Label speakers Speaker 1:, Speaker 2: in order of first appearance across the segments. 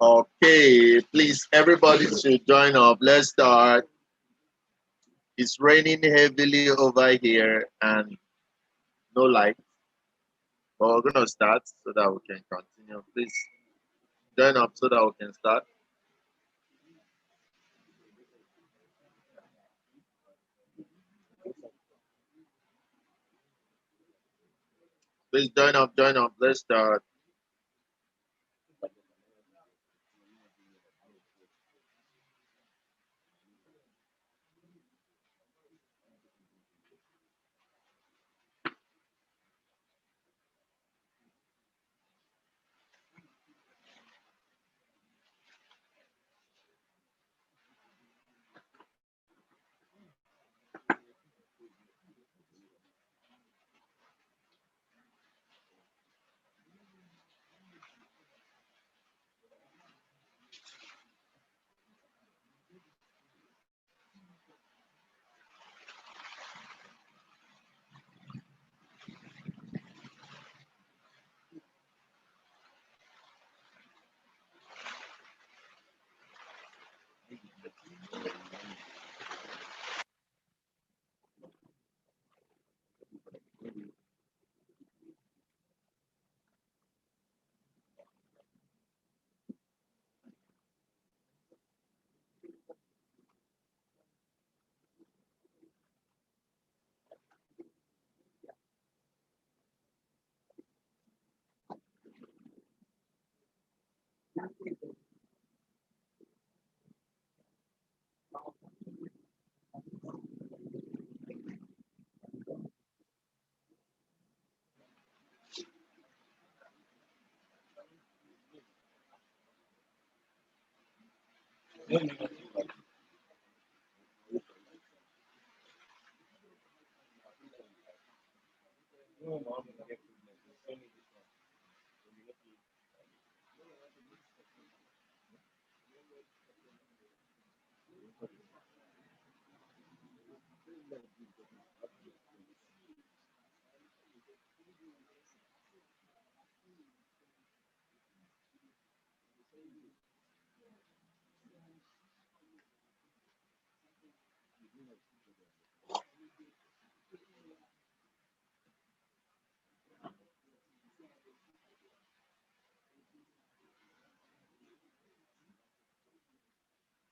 Speaker 1: Okay, please, everybody should join up. Let's start. It's raining heavily over here and no light. But we're going to start so that we can continue. Please join up so that we can start. Please join up, join up. Let's start.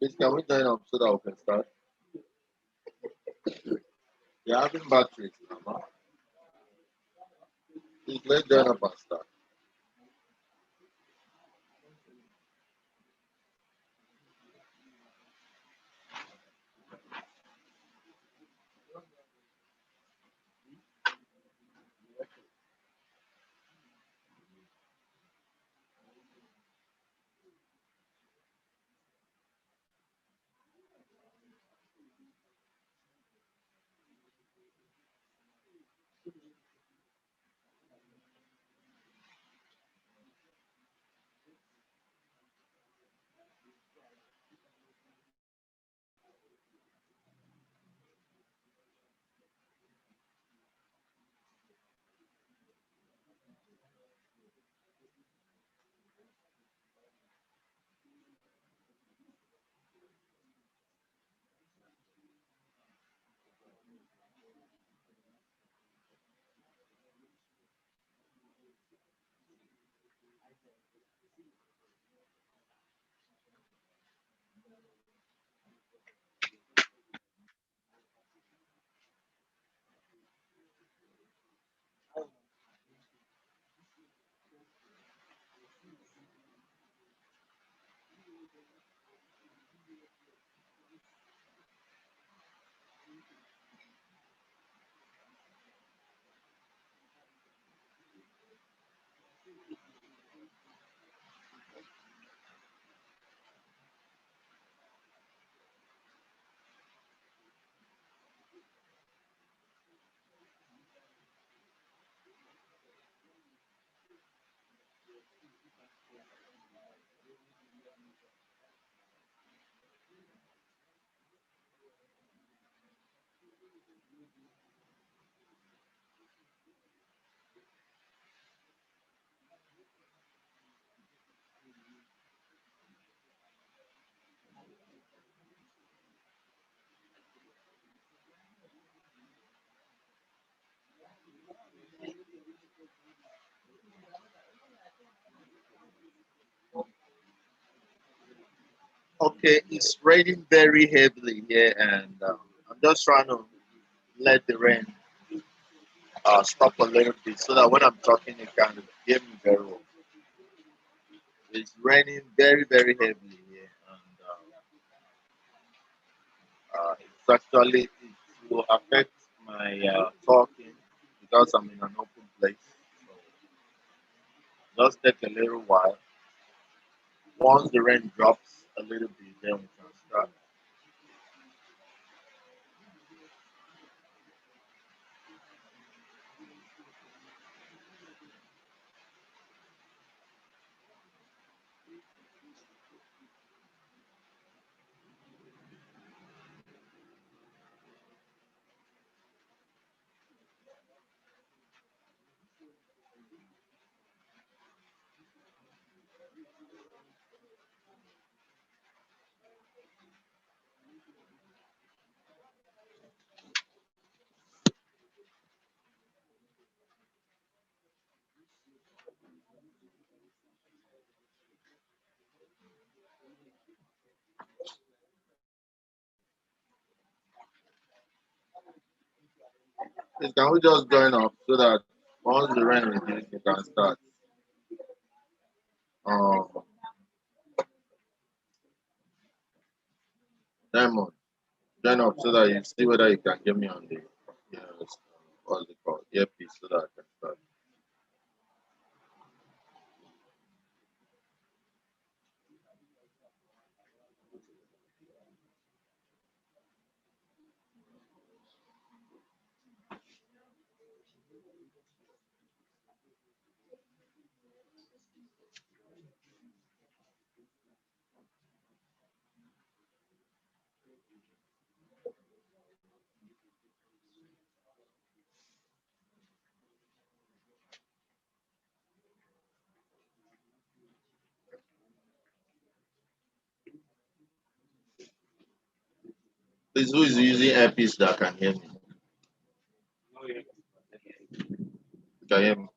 Speaker 1: Please, can we join up so that we can start? You're having batteries, Mama. Please, let's join up and start. Okay, it's raining very heavily here, and I'm just trying to let the rain stop a little bit so that when I'm talking, you can hear me very well. It's raining very, very heavily here, and it's actually it will affect my talking because I'm in an open place. So just take a little while. Once the rain drops a little bit, then we can start. Please, can we just join up so that once the rain reduces, we can start? Um, Diamond, join up so that you see whether you can get me on the what's it called earpiece so that I can start. Please, who is using earpiece that can hear me? Can you hear me?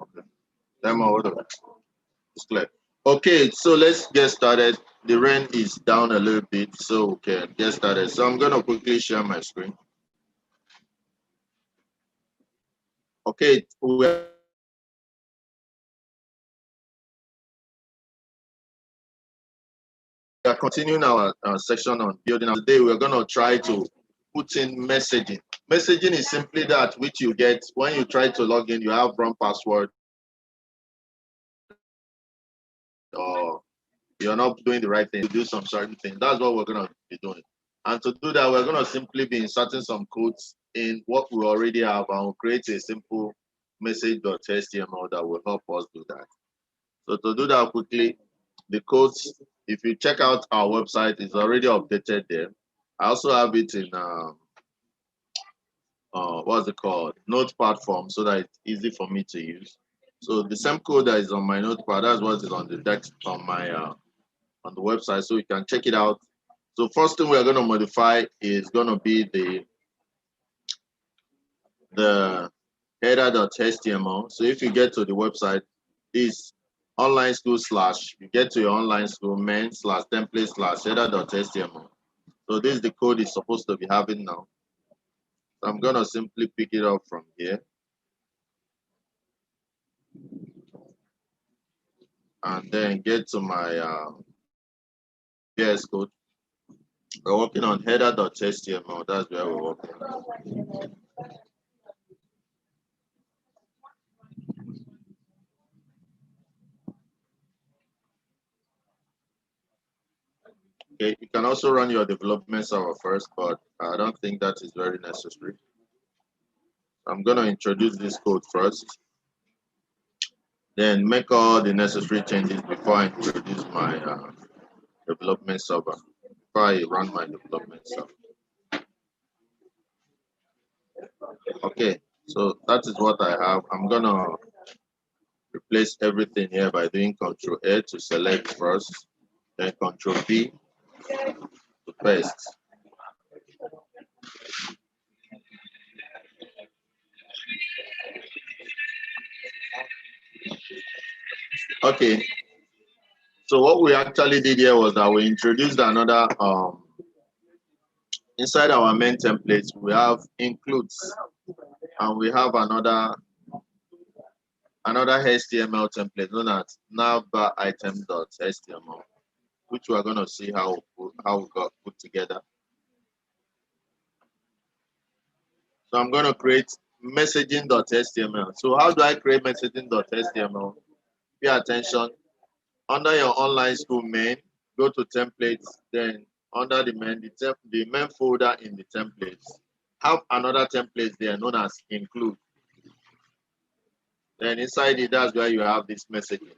Speaker 1: Okay. Diamond, what about? It's clear. Okay, so let's get started. The rain is down a little bit, so we can get started. So I'm gonna quickly share my screen. Okay, we are continuing our section on building. Today we're gonna try to put in messaging. Messaging is simply that which you get when you try to log in. You have wrong password or you're not doing the right thing to do some certain thing. That's what we're gonna be doing. And to do that, we're gonna simply be inserting some codes in what we already have and we'll create a simple message.html that will help us do that. So to do that quickly, the codes, if you check out our website, it's already updated there. I also have it in what's it called, notepad form so that it's easy for me to use. So the same code that is on my notepad, that's what is on the text on my on the website, so you can check it out. So first thing we're going to modify is going to be the header.html. So if you get to the website, is online school slash, you get to your online school main slash template slash header.html. So this is the code it's supposed to be having now. So I'm going to simply pick it up from here and then get to my VS Code. We're working on header.html. That's where we're working on. Okay, you can also run your development server first, but I don't think that is very necessary. I'm going to introduce this code first, then make all the necessary changes before I introduce my development server, before I run my development server. Okay, so that is what I have. I'm going to replace everything here by doing Control A to select first, then Control B to paste. Okay, so what we actually did here was that we introduced another, inside our main templates, we have includes, and we have another HTML template known as navbaritem.html, which we are going to see how we got put together. So I'm going to create messaging.html. So how do I create messaging.html? Pay attention. Under your online school main, go to templates, then under the main folder in the templates, have another template there known as include. Then inside it, that's where you have this messaging.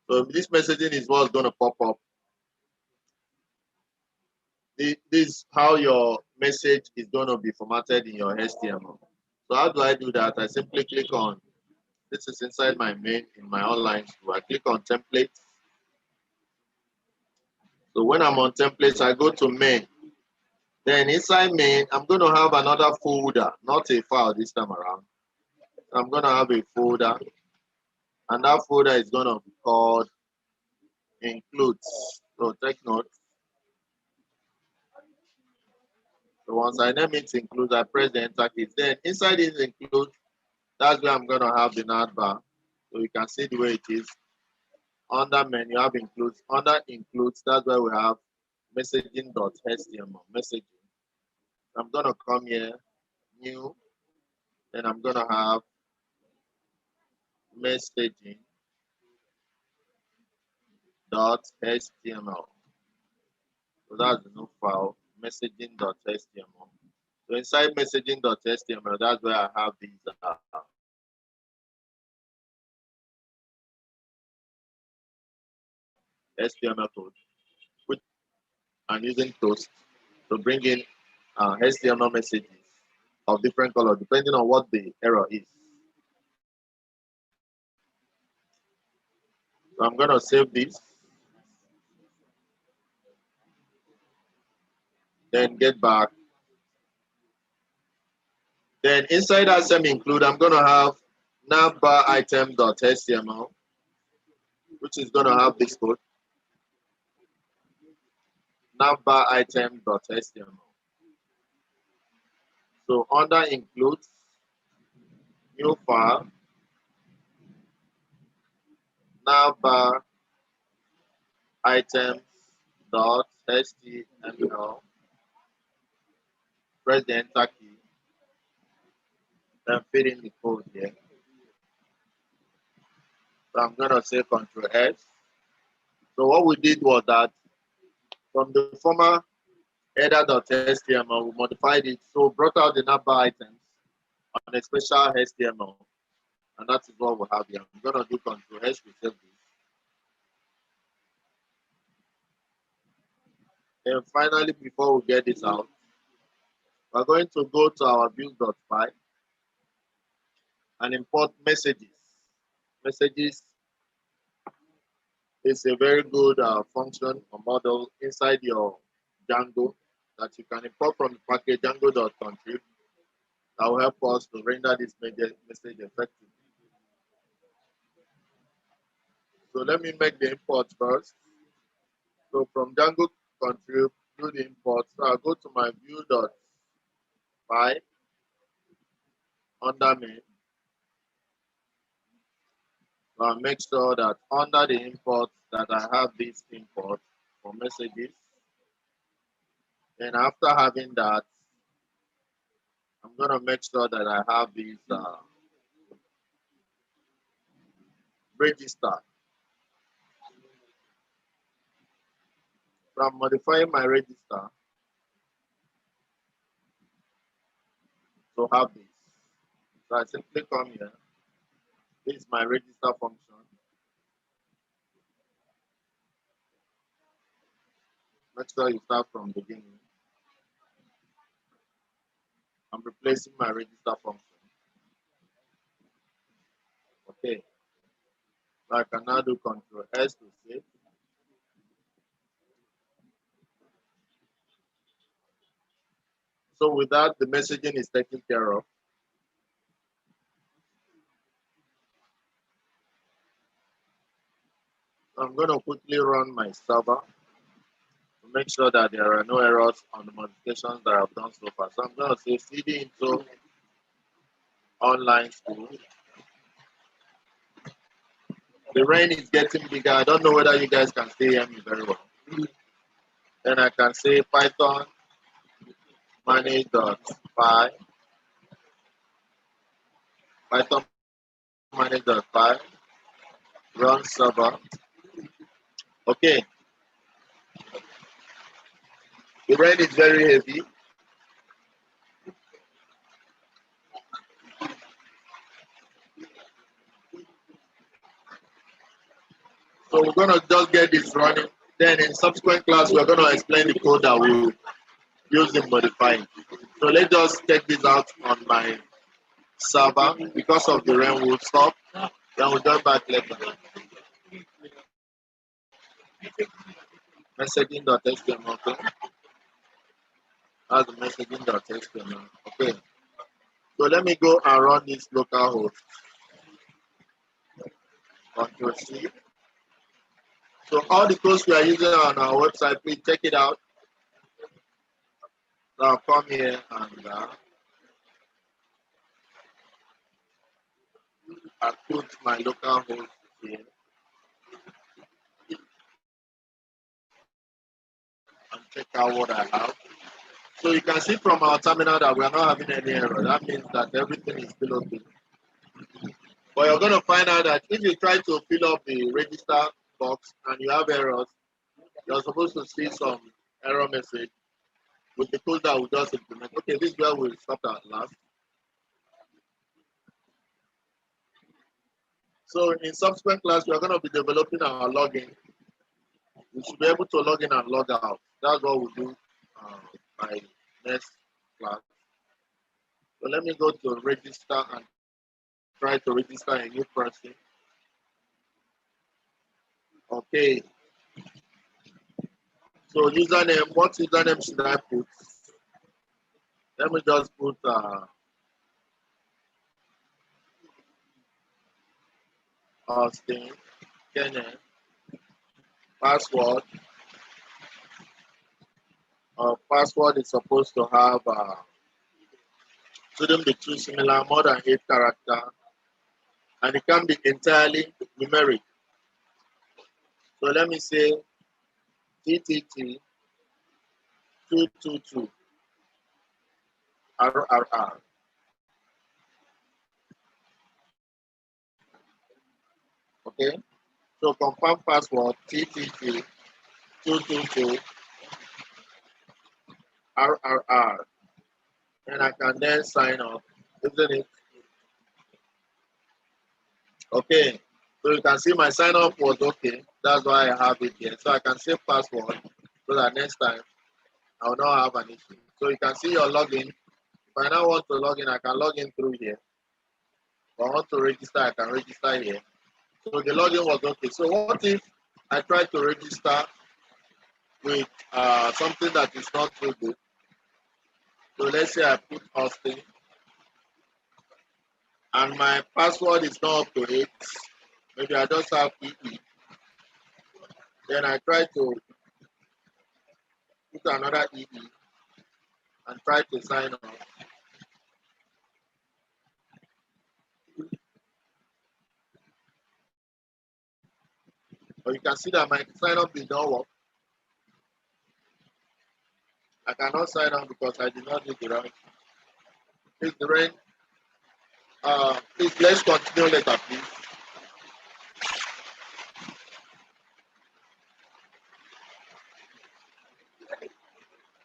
Speaker 1: So this messaging is what's going to pop up. This is how your message is going to be formatted in your HTML. So how do I do that? I simply click on, this is inside my main in my online school. I click on templates. So when I'm on templates, I go to main. Then inside main, I'm going to have another folder, not a file this time around. I'm going to have a folder, and that folder is going to be called includes. So take note. So once I name it includes, I press the enter key. Then inside it includes, that's where I'm going to have the navbar. So you can see the way it is. Under main, you have includes. Under includes, that's where we have messaging.html, messaging. I'm going to come here, new, then I'm going to have messaging.html. So that's the new file, messaging.html. So inside messaging.html, that's where I have these HTML code, which I'm using Toast to bring in HTML messages of different colors, depending on what the error is. So I'm going to save this, then get back. Then inside that same include, I'm going to have navbaritem.html, which is going to have this code, navbaritem.html. So under includes, new file, navbar items.html, press the enter key, then fill in the code here. So I'm going to say Control S. So what we did was that from the former header.html, we modified it, so brought out the navbar items on a special HTML, and that is what we have here. I'm going to do Control S to save this. And finally, before we get this out, we're going to go to our build.py and import messages. Messages is a very good function or model inside your Django that you can import from the package django.contrib that will help us to render this message effective. So let me make the import first. So from Django contrib, do the import. So I'll go to my view.py under main. So I'll make sure that under the import that I have this import for messages. And after having that, I'm gonna make sure that I have this register. So I'm modifying my register to have this. So I simply come here. This is my register function. Make sure you start from the beginning. I'm replacing my register function. Okay. So I can now do Control S to save. So with that, the messaging is taken care of. I'm going to quickly run my server to make sure that there are no errors on the modifications that I've done so far. So I'm going to say CD into online school. The rain is getting bigger. I don't know whether you guys can still hear me very well. Then I can say Python manage.py, Python manage.py, run server. Okay, the rain is very heavy. So we're going to just get this running. Then in subsequent class, we're going to explain the code that we use in modifying. So let's just take this out on my server. Because of the rain, we'll stop. Then we'll join back later. Messaging.html. Okay. That's the messaging.html. Okay. So let me go and run this local host. Control C. So all the codes we are using on our website, please check it out. So I'll come here and I put my local host here and check out what I have. So you can see from our terminal that we are not having any error. That means that everything is still okay. But you're going to find out that if you try to fill up the register box and you have errors, you're supposed to see some error message with the code that we just implement. Okay, this is where we'll stop at last. So in subsequent class, we are going to be developing our login. We should be able to log in and log out. That's what we'll do by next class. So let me go to register and try to register a new person. Okay. So username, what username should I put? Let me just put Austin, Kenneth, password. Password is supposed to have shouldn't be too similar, more than 8 characters, and it can be entirely numeric. So let me say TTT 222 RRR. Okay, so confirm password TTT 222 RRR, and I can then sign up, isn't it? Okay, so you can see my sign up was okay. That's why I have it here. So I can save password so that next time I will not have an issue. So you can see your login. If I now want to log in, I can log in through here. If I want to register, I can register here. So the login was okay. So what if I try to register with something that is not so good? So let's say I put Austin and my password is not up to 8. Maybe I just have EE. Then I try to put another EE and try to sign up. But you can see that my sign up did not work. I cannot sign on because I did not need the right. Please, the rain. Please let's continue later, please.